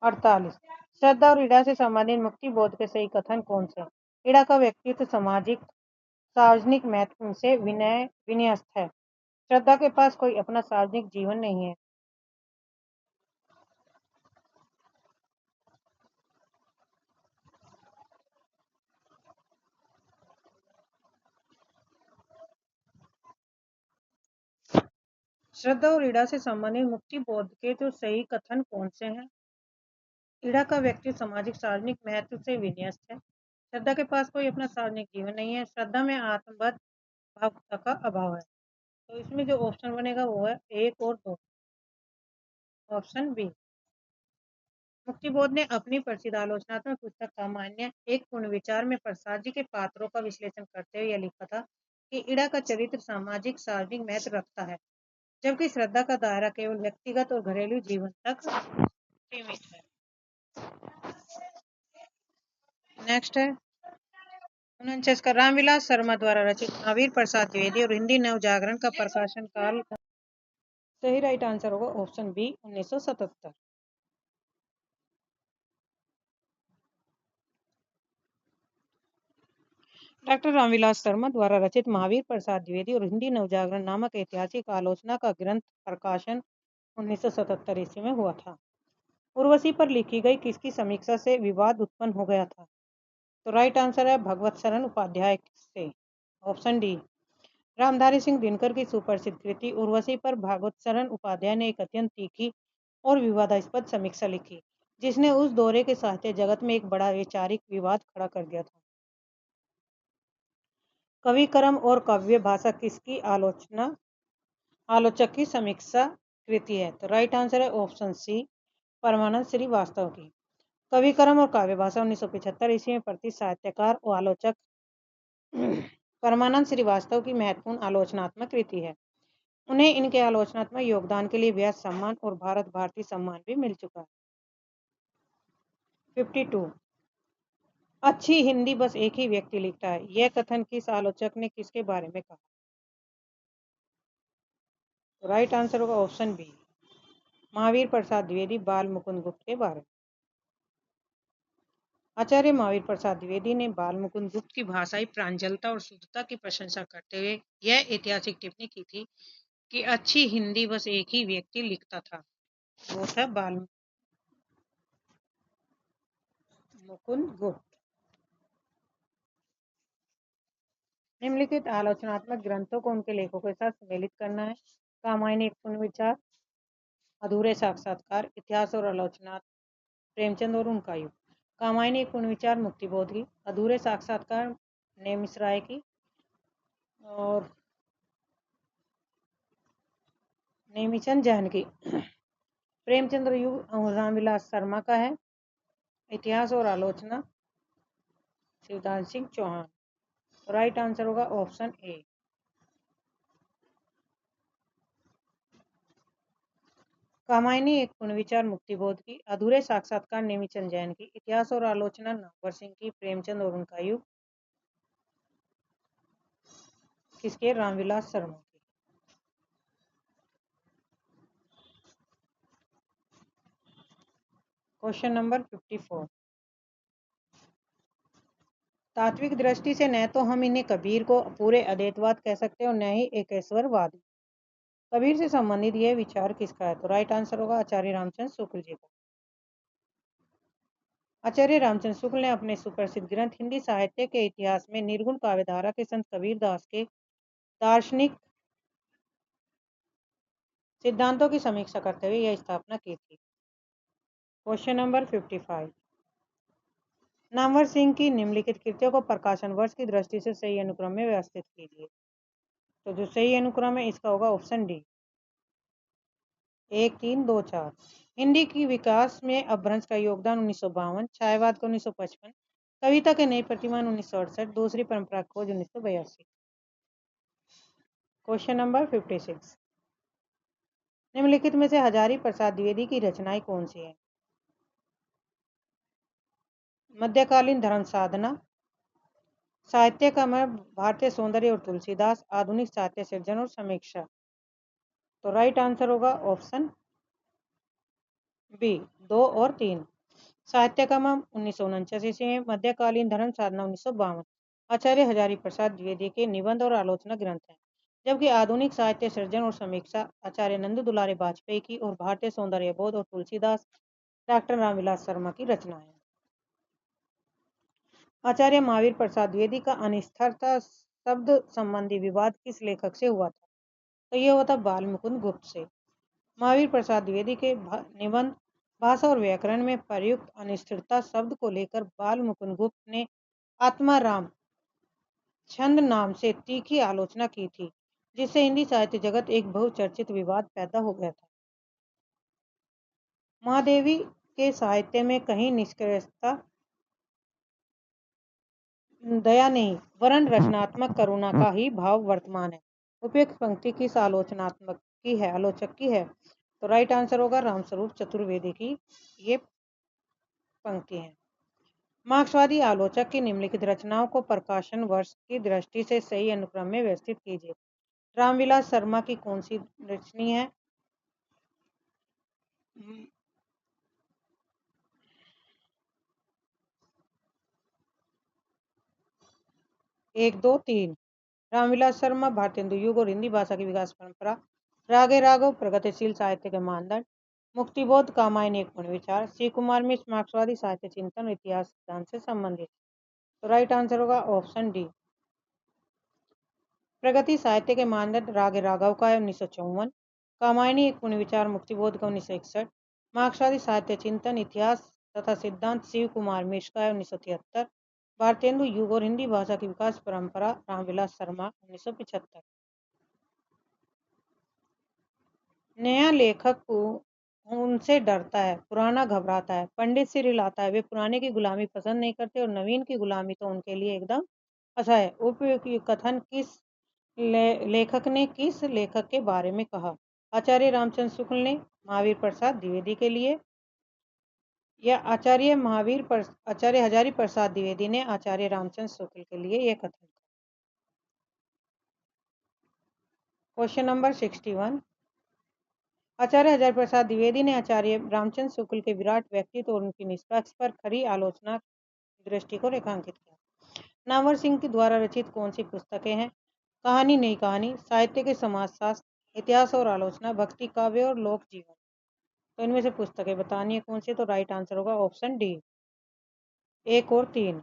48 श्रद्धा और इड़ा से संबंधित मुक्तिबोध के सही कथन कौन से? इड़ा का व्यक्तित्व सार्वजनिक महत्व से विन्यस्त है। श्रद्धा के पास कोई अपना सार्वजनिक जीवन नहीं है। श्रद्धा और इड़ा से संबंधित मुक्तिबोध के जो सही कथन कौन से हैं? इड़ा का व्यक्ति सार्वजनिक महत्व से विन्यस्त है। श्रद्धा के पास कोई अपना सार्वजनिक जीवन नहीं है। श्रद्धा में आत्मबद्ध भावुकता का अभाव है। तो इसमें जो ऑप्शन बनेगा वो है 1 और 2, ऑप्शन बी। मुक्तिबोध ने अपनी प्रसिद्ध आलोचनात्मक पुस्तक सामान्य एक पूर्ण विचार में प्रसाद जी के पात्रों का विश्लेषण करते हुए यह लिखा था कि इड़ा का चरित्र सार्वजनिक महत्व रखता है, जबकि श्रद्धा का दायरा केवल व्यक्तिगत और घरेलू जीवन तक सीमित है। नेक्स्ट है 49 का रामविलास शर्मा द्वारा रचित महावीर प्रसाद द्विवेदी और हिंदी नवजागरण का प्रकाशन काल। सही राइट आंसर होगा option B, 1977। Doctor Ramvilas Sharma द्वारा रचित महावीर प्रसाद द्विवेदी और हिंदी नवजागरण नामक ऐतिहासिक आलोचना का ग्रंथ प्रकाशन 1977 ईस्वी में हुआ था। उर्वशी पर लिखी गई किसकी समीक्षा से विवाद उत्पन्न हो गया था? तो राइट आंसर है भगवत शरण उपाध्याय से। Option D. रामधारी सिंह दिनकर की सुप्रसिद्ध कृति उर्वशी पर भागवत शरण उपाध्याय ने एक अत्यंत तीखी और विवादास्पद समीक्षा लिखी, जिसने उस दौरे के साहित्य जगत में एक बड़ा वैचारिक विवाद खड़ा कर दिया था। कवि कर्म और काव्य भाषा किसकी आलोचक की समीक्षा कृति है? तो राइट आंसर है ऑप्शन सी, परमानंद श्रीवास्तव की। कवि कर्म और काव्य भाषा 1975 ईस्वी में प्रसिद्ध साहित्यकार और आलोचक परमानंद श्रीवास्तव की महत्वपूर्ण आलोचनात्मक कृति है। उन्हें इनके आलोचनात्मक योगदान के लिए व्यास सम्मान और भारत भारती सम्मान भी मिल चुका है। 52 अच्छी हिंदी बस एक ही व्यक्ति लिखता है, यह कथन किस आलोचक ने किसके बारे में कहा? राइट आंसर होगा ऑप्शन बी, महावीर प्रसाद द्विवेदी बाल मुकुंद गुप्त के बारे में। आचार्य महावीर प्रसाद द्विवेदी ने बाल मुकुंद गुप्त की भाषाई प्रांजलता और शुद्धता की प्रशंसा करते हुए यह ऐतिहासिक टिप्पणी की थी कि अच्छी हिंदी बस एक ही व्यक्ति लिखता था, वो था बाल मुकुंद गुप्त। निम्नलिखित आलोचनात्मक ग्रंथों को उनके लेखकों के साथ सम्मिलित करना है। कामायनी एक पुनर्विचार, अधूरे साक्षात्कार, इतिहास और आलोचना, प्रेमचंद और उनका युग। कामायनी एक पुनर्विचार मुक्तिबोध की, अधूरे साक्षात्कार नेमिश्राय की और नेमिचंद जैन की। प्रेमचंद्र युग रामविलास शर्मा का है। इतिहास और आलोचना शिवदान सिंह चौहान। राइट आंसर होगा ऑप्शन ए। कामायनी एक पुनर्विचार मुक्तिबोध की, अधूरे साक्षात्कार नेमिचंद जैन की, इतिहास और आलोचना नागवर सिंह की, प्रेमचंद और उनका युग किसके? रामविलास शर्मा की। क्वेश्चन नंबर 54 तात्विक दृष्टि से न तो हम इन्हें कबीर को पूरे अद्वैतवाद कह सकते हैं और न ही एकेश्वरवाद। कबीर से संबंधित यह विचार किसका है? तो राइट आंसर होगा आचार्य रामचंद्र शुक्ल जी का। आचार्य रामचंद्र शुक्ल ने अपने सुप्रसिद्ध ग्रंथ हिंदी साहित्य के इतिहास में निर्गुण काव्यधारा के संत कबीर दास के दार्शनिक सिद्धांतों की समीक्षा करते हुए यह स्थापना की थी। क्वेश्चन नंबर 55 नामवर सिंह की निम्नलिखित कृतियों को प्रकाशन वर्ष की दृष्टि से सही अनुक्रम में व्यवस्थित कीजिए। तो जो सही अनुक्रम है इसका होगा ऑप्शन डी, 1, 3, 2, 4। हिंदी की विकास में अपभ्रंश का योगदान 1952, छायावाद का 1955, कविता के नए प्रतिमान 1968, दूसरी परंपरा खोज 1982। क्वेश्चन नंबर 56 निम्नलिखित में से हजारी प्रसाद द्विवेदी की रचनाएं कौन सी है? मध्यकालीन धर्म साधना, साहित्य का मैं भारतीय सौंदर्य और तुलसीदास, आधुनिक साहित्य सृजन और समीक्षा। तो राइट आंसर होगा ऑप्शन बी, 2 और 3। साहित्य का मैं 1949 ईस्वी में, मध्यकालीन धर्म साधना 1952 आचार्य हजारी प्रसाद द्विवेदी के निबंध और आलोचना ग्रंथ हैं, जबकि आधुनिक साहित्य सृजन और समीक्षा आचार्य नंद दुलारे वाजपेयी की और भारतीय सौंदर्य बोध और तुलसीदास डॉक्टर रामविलास शर्मा की रचना है। आचार्य महावीर प्रसाद द्विवेदी का अनिष्ठरता शब्द संबंधी विवाद किस लेखक से हुआ था? तो यह हुआ था बाल मुकुंद गुप्त से। महावीर प्रसाद द्विवेदी के निबंध भाषा और व्याकरण में प्रयुक्त अनिष्ठिरता शब्द को लेकर बाल मुकुंद गुप्त ने आत्माराम छंद नाम से तीखी आलोचना की थी, जिससे हिंदी साहित्य जगत एक बहुचर्चित विवाद पैदा हो गया था। महादेवी के साहित्य में कहीं निष्क्रियता दया नहीं वरन रचनात्मक करुणा का ही भाव वर्तमान है। उपयुक्त पंक्ति किस आलोचक की है? तो राइट आंसर होगा रामस्वरूप चतुर्वेदी की ये पंक्ति है। मार्क्सवादी आलोचक की निम्नलिखित रचनाओं को प्रकाशन वर्ष की दृष्टि से सही अनुक्रम में व्यवस्थित कीजिए। रामविलास शर्मा की कौन सी रचनी है? 1, 2, 3। रामविलास शर्मा, भारतेंदु युग और हिंदी भाषा की विकास परंपरा, रागे राघव, प्रगतिशील साहित्य के मानदंड, मुक्तिबोध, कामायनी एक पूर्ण विचार, शिव कुमार मिश्र, मार्क्सवादी साहित्य चिंतन और इतिहास सिद्धांत से संबंधित। तो राइट आंसर होगा ऑप्शन डी। प्रगति साहित्य के मानदंड रागे राघव का है 1954, कामायनी एक पूर्ण विचार मुक्तिबोध का 1961, मार्क्सवादी साहित्य चिंतन इतिहास तथा सिद्धांत शिव कुमार मिश्र का है 1973, भारतेंदु युग और हिंदी भाषा की विकास परंपरा रामविलास शर्मा 1975। नया लेखक उनसे डरता है, पुराना घबराता है, पंडित से रिलाता है, वे पुराने की गुलामी पसंद नहीं करते और नवीन की गुलामी तो उनके लिए एकदम असह्य। उपयुक्त कथन किस लेखक ने किस लेखक के बारे में कहा? आचार्य रामचंद्र शुक्ल ने महावीर प्रसाद द्विवेदी के लिए, या आचार्य हजारी प्रसाद द्विवेदी ने आचार्य रामचंद्र शुक्ल के लिए यह कथन। Question number 61। आचार्य हजारी प्रसाद द्विवेदी ने आचार्य रामचंद्र शुक्ल के विराट व्यक्तित्व और उनकी निष्पक्ष पर खरी आलोचना दृष्टि को रेखांकित किया। नामवर सिंह के द्वारा रचित कौन सी पुस्तकें हैं? कहानी, नई कहानी, साहित्य के समाजशास्त्र, इतिहास और आलोचना, भक्ति काव्य और लोक जीवन। तो इनमें से पुस्तकें बतानी है कौन सी, तो राइट आंसर होगा ऑप्शन डी, 1 और 3।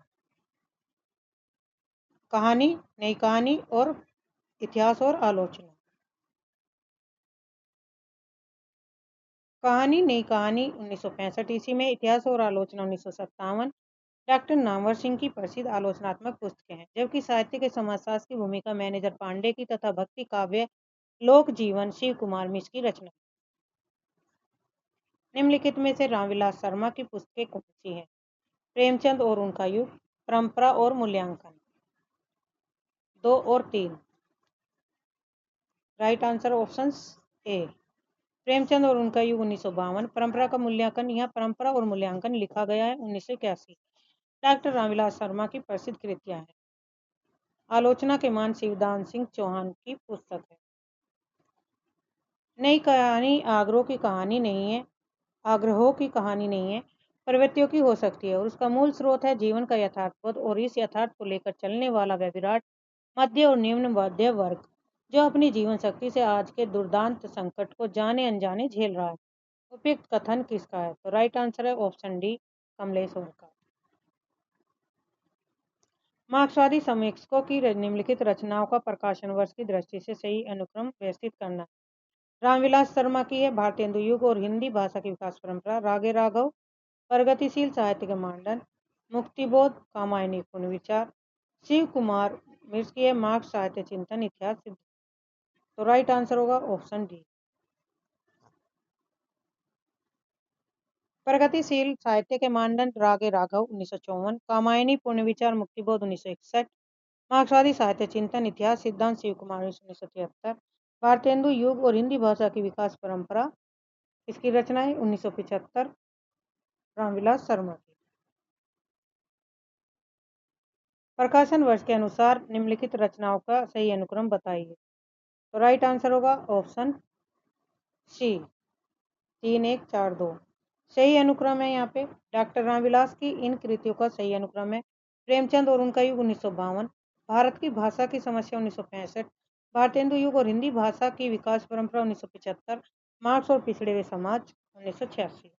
कहानी, नई कहानी और इतिहास और आलोचना। कहानी, नई कहानी 1965 ईस्वी में, इतिहास और आलोचना 1957। डॉक्टर नामवर सिंह की प्रसिद्ध आलोचनात्मक पुस्तकें हैं, जबकि साहित्य के समाजशास्त्र की भूमिका मैनेजर पांडे की तथा भक्ति काव्य लोक जीवन शिव कुमार मिश्र की रचना। निम्नलिखित में से रामविलास शर्मा की पुस्तकें कौन सी हैं? प्रेमचंद और उनका युग, परंपरा और मूल्यांकन। 2 और 3। Right answer option A, Premchand और उनका युग 1952। परंपरा का मूल्यांकन, यहाँ परंपरा और मूल्यांकन लिखा गया है 1981। डॉक्टर रामविलास शर्मा की प्रसिद्ध कृतियां हैं। आलोचना के मान शिवदान सिंह चौहान की पुस्तक है। नई कहानी आग्रहों की कहानी नहीं है, आग्रहों की कहानी नहीं है, प्रवृत्तियों की हो सकती है और उसका मूल स्रोत है जीवन का यथार्थबोध और इस यथार्थ को लेकर चलने वाला वह विराट मध्य और निम्न मध्य वर्ग जो अपनी जीवन शक्ति से आज के दुर्दांत संकट को जाने अनजाने झेल रहा है। उपयुक्त कथन किसका है? तो राइट आंसर है ऑप्शन डी, कमलेश का। मार्क्सवादी समीक्षकों की निम्नलिखित रचनाओं का प्रकाशन वर्ष की दृष्टि से सही अनुक्रम व्यवस्थित करना। रामविलास शर्मा की है भारतेंदु युग और हिंदी भाषा की विकास परंपरा, रागे राघव, प्रगतिशील साहित्य के मानदंड, मुक्तिबोध, कामायनी पूर्ण विचार, शिव कुमार मिश्र की है मार्क्स साहित्य चिंतन इतिहास सिद्धांत। तो राइट आंसर होगा ऑप्शन डी। प्रगतिशील साहित्य के मानदंड रागे राघव 1954, कामायनी पूर्ण विचार मुक्तिबोध 1961, मार्क्सवादी साहित्य चिंतन इतिहास सिद्धांत शिव कुमार 1973, भारतेंदु युग और हिंदी भाषा की विकास परंपरा, इसकी रचना है 1975 रामविलास शर्मा की। प्रकाशन वर्ष के अनुसार निम्नलिखित रचनाओं का सही अनुक्रम बताइए। तो राइट आंसर होगा ऑप्शन सी, 3, 1, 4, 2। सही अनुक्रम है यहाँ पे। डॉक्टर रामविलास की इन कृतियों का सही अनुक्रम है प्रेमचंद और उनका युग 1952, भारत की भाषा की समस्या 1965, भारतेंदु युग और हिंदी भाषा की विकास परंपरा 1975, मार्क्स और पिछड़े हुए समाज 1986।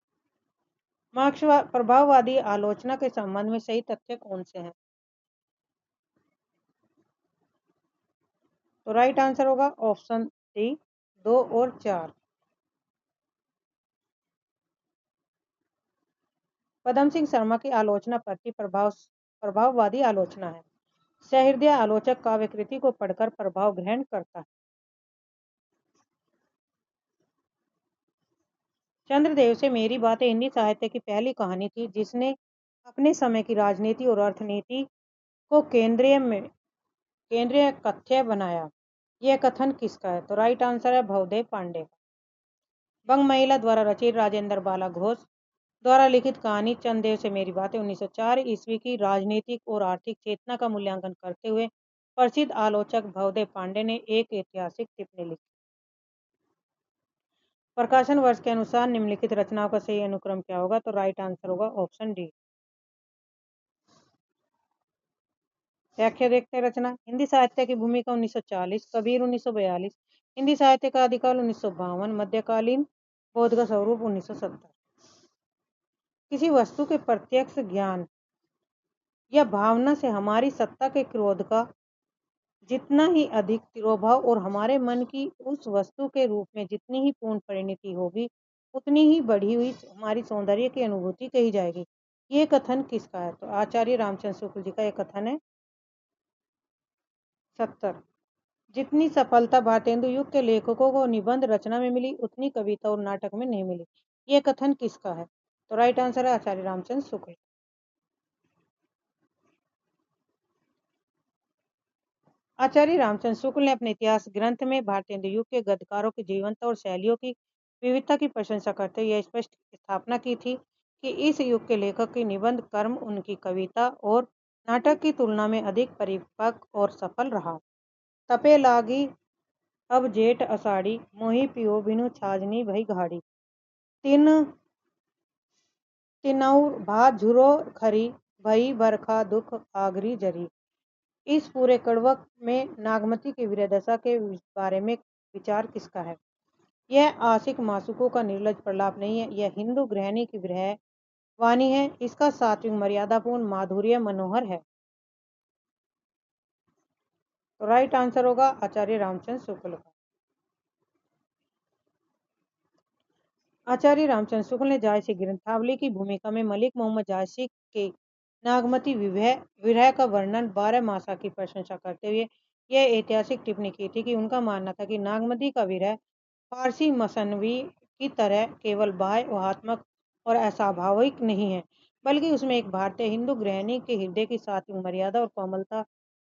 मार्क्स प्रभाववादी आलोचना के संबंध में सही तथ्य कौन से हैं? तो राइट आंसर होगा ऑप्शन डी, 2 और 4। पदम सिंह शर्मा की आलोचना प्रति प्रभाववादी आलोचना है। सहृदय आलोचक काव्य कृति को पढ़कर प्रभाव ग्रहण करता है। चंद्रदेव से मेरी बातें हिंदी साहित्य की पहली कहानी थी जिसने अपने समय की राजनीति और अर्थनीति को केंद्रीय कथ्य बनाया। यह कथन किसका है? तो राइट आंसर है भवदेव पांडे का। बंग महिला द्वारा रचित राजेंद्र बाला घोष द्वारा लिखित कहानी चंद्रदेव से मेरी बातें 1904 ईस्वी की राजनीतिक और आर्थिक चेतना का मूल्यांकन करते हुए प्रसिद्ध आलोचक भवदेव पांडे ने एक ऐतिहासिक टिप्पणी लिखी। प्रकाशन वर्ष के अनुसार निम्नलिखित रचनाओं का सही अनुक्रम क्या होगा? तो राइट आंसर होगा ऑप्शन डी। व्याख्या देखते हैं। रचना हिंदी साहित्य की भूमिका 1940, कबीर 1942, हिंदी साहित्य का आदिकाल 1952, मध्यकालीन बौद्ध का स्वरूप 1970। किसी वस्तु के प्रत्यक्ष ज्ञान या भावना से हमारी सत्ता के क्रोध का जितना ही अधिक तिरोभाव और हमारे मन की उस वस्तु के रूप में जितनी ही पूर्ण परिणति होगी, उतनी ही बढ़ी हुई हमारी सौंदर्य की अनुभूति कही जाएगी। ये कथन किसका है? तो आचार्य रामचंद्र शुक्ल जी का यह कथन है। 70। जितनी सफलता भारतेंदु युग के लेखकों को निबंध रचना में मिली, उतनी कविता और नाटक में नहीं मिली। ये कथन किसका है? तो राइट आंसर है आचार्य रामचंद्र शुक्ल। आचार्य रामचंद्र शुक्ल ने अपने इतिहास ग्रंथ में भारतेंदु युग के गद्यकारों की जीवंत और शैलियों की विविधता की प्रशंसा करते हुए यह स्पष्ट स्थापना की थी कि इस युग के लेखक की निबंध कर्म उनकी कविता और नाटक की तुलना में अधिक परिपक्व और सफल रहा। तपे लागी अब जेठ अषाढ़ी, मोही पियो बिनु छाजनी भई घाड़ी। तिनौर भात झुरो खरी, भई बरखा दुख आगरी जरी। इस पूरे कड़वक में नागमती की विरहदशा के बारे में विचार किसका है? यह आशिक मासूकों का निर्लज प्रलाप नहीं है, यह हिंदू गृहिणी की विरह वाणी है। इसका सात्विक मर्यादापूर्ण माधुर्य मनोहर है। तो राइट आंसर होगा आचार्य रामचंद्र शुक्ल का। आचार्य रामचंद्र शुक्ल ने जायसी ग्रंथावली की भूमिका में मलिक मोहम्मद जायसी के नागमती विरह का वर्णन 12 मासा की प्रशंसा करते हुए यह ऐतिहासिक टिप्पणी की थी कि उनका मानना था कि नागमती का विरह फारसी मसनवी की तरह केवल भावनात्मक और अस्वाभाविक नहीं है, बल्कि उसमें एक भारतीय हिंदू गृहिणी के हृदय की सात्विक मर्यादा और कोमलता,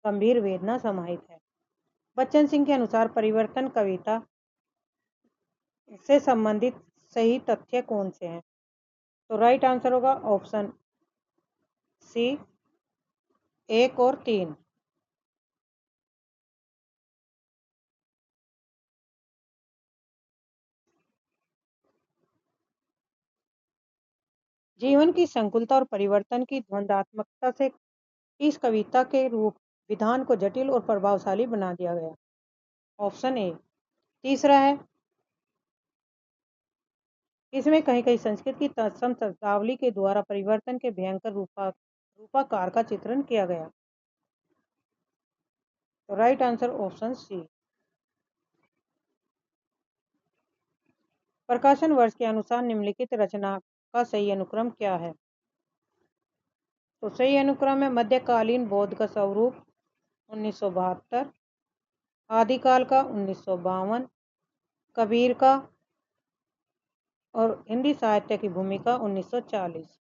गंभीर वेदना समाहित है। बच्चन सिंह के अनुसार परिवर्तन कविता से संबंधित सही तथ्य कौन से हैं? तो राइट आंसर होगा ऑप्शन सी 1 और 3। जीवन की संकुलता और परिवर्तन की द्वंद्वात्मकता से इस कविता के रूप विधान को जटिल और प्रभावशाली बना दिया गया। Option A. तीसरा है, इसमें कहीं कहीं संस्कृत की तत्सम शब्दावली के द्वारा परिवर्तन के भयंकर रूपाकार का चित्रण किया गया। तो राइट आंसर ऑप्शन सी। प्रकाशन वर्ष के अनुसार निम्नलिखित रचना का सही अनुक्रम क्या है? तो सही अनुक्रम है मध्यकालीन बौद्ध का स्वरूप 1972, आदिकाल का 1952, कबीर का और हिंदी साहित्य की भूमिका 1940।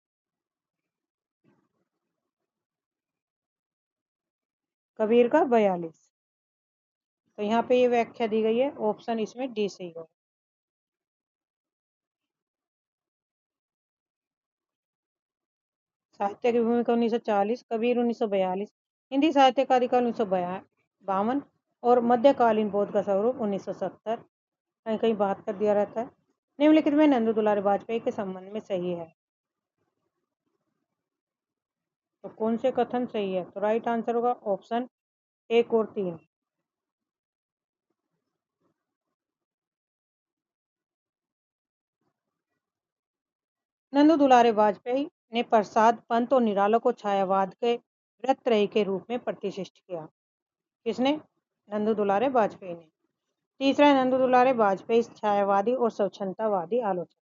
कबीर का 42। तो यहाँ पे ये व्याख्या दी गई है, ऑप्शन इसमें डी सही होगा। साहित्य की भूमिका 1940, कबीर 1942, हिंदी साहित्य का आदिकाल 1952 और मध्यकालीन बौद्ध का स्वरूप 1970। कहीं कहीं 72 दिया रहता है। निम्नलिखित में नंदू दुलारे वाजपेयी के संबंध में सही है। तो कौन से कथन सही है? तो राइट आंसर होगा ऑप्शन 1 और 3। नंदू दुलारे वाजपेयी ने प्रसाद पंत और निराला को छायावाद के व्रतत्रयी के रूप में प्रतिष्ठित किया। किसने? नंदू दुलारे वाजपेयी ने। तीसरा है नंदू दुलारे वाजपेयी छायावादी और स्वच्छंदतावादी आलोचक।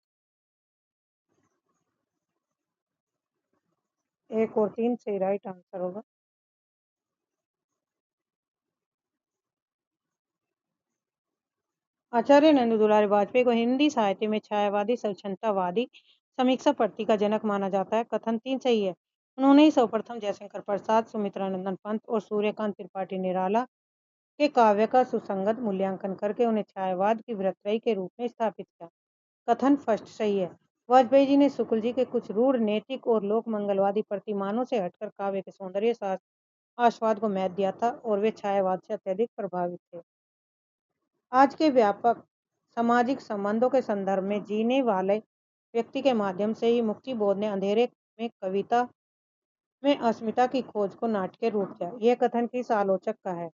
1 और 3 सही राइट आंसर होगा। आचार्य नंदू दुलारे वाजपेयी को हिंदी साहित्य में छायावादी स्वच्छंदतावादी समीक्षा पट्टी का जनक माना जाता है। कथन 3 सही है। उन्होंने ही सर्वप्रथम जयशंकर प्रसाद, सुमित्रानंदन पंत और सूर्यकांत त्रिपाठी निराला के काव्य का सुसंगत मूल्यांकन करके उन्हें छायावाद की व्रतत्रयी के रूप में स्थापित किया। कथन फर्स्ट सही है। वाजपेयी जी ने शुक्ल जी के कुछ रूढ़ नैतिक और लोक मंगलवादी प्रतिमानों से हटकर काव्य के सौंदर्य आस्वाद को महत्व दिया था और वे छायावाद से अत्यधिक प्रभावित थे। आज के व्यापक सामाजिक संबंधों के संदर्भ में जीने वाले व्यक्ति के माध्यम से ही मुक्ति बोध ने अंधेरे में कविता में अस्मिता की खोज को नाटकीय रूप दिया। यह कथन किस आलोचक का है?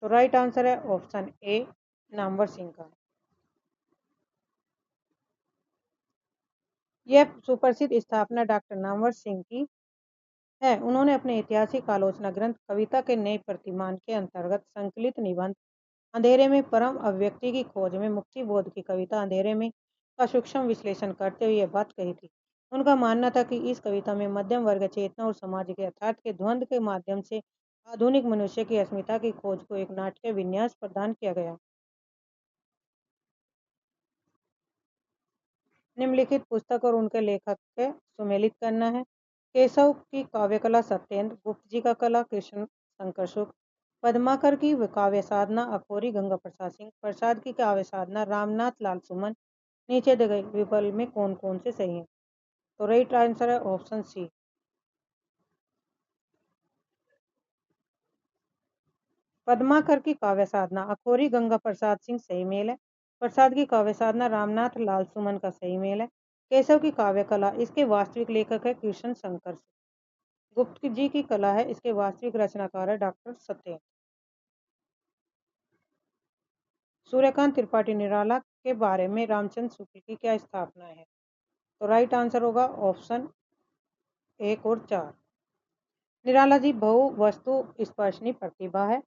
तो राइट आंसर है ऑप्शन ए, नामवर सिंह का। यह सुप्रसिद्ध स्थापना डॉक्टर नामवर सिंह की है। उन्होंने अपने ऐतिहासिक आलोचना ग्रंथ कविता के नए प्रतिमान के अंतर्गत संकलित निबंध अंधेरे में परम अभिव्यक्ति की खोज में मुक्ति बोध की कविता अंधेरे में का सूक्ष्म विश्लेषण करते हुए यह बात कही थी। उनका मानना था कि इस कविता में मध्यम वर्ग चेतना और समाज के यथार्थ के द्वंद्व के माध्यम से आधुनिक मनुष्य की अस्मिता की खोज को एक नाटकीय विन्यास प्रदान किया गया। निम्नलिखित पुस्तक और उनके लेखक के सुमेलित करना है। केशव की काव्यकला सत्येंद्र, गुप्त जी का कला कृष्ण शंकर शुक्ल, पद्माकर की काव्य साधना अखोरी गंगा प्रसाद सिंह, प्रसाद की काव्य साधना रामनाथ लाल सुमन। नीचे दिए गए विकल्प में कौन कौन से सही है? तो राइट आंसर है ऑप्शन सी। पद्माकर की काव्य साधना अखोरी गंगा प्रसाद सिंह सही मेल है। प्रसाद की काव्य साधना रामनाथ लाल सुमन का सही मेल है। केशव की काव्य कला इसके वास्तविक लेखक है कृष्ण शंकर। गुप्त जी की कला है इसके वास्तविक रचनाकार है डॉक्टर सत्येंद्र। सूर्यकांत त्रिपाठी निराला के बारे में रामचंद्र शुक्ल की क्या स्थापना है? तो राइट आंसर होगा ऑप्शन 1 और 4। निराला जी बहु वस्तु स्पर्शनी प्रतिभा है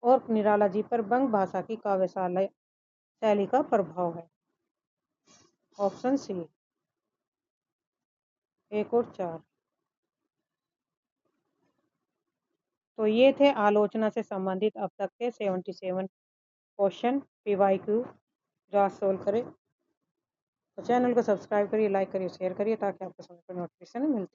और निराला जी पर बंग भाषा की काव्यशाला शैली का प्रभाव है। ऑप्शन सी 1 और 4। तो ये थे आलोचना से संबंधित अब तक के 77 क्वेश्चन PYQ जो आज सोल्व करें। तो चैनल को सब्सक्राइब करिए, लाइक करिए, शेयर करिए ताकि आपको समय पर नोटिफिकेशन मिलती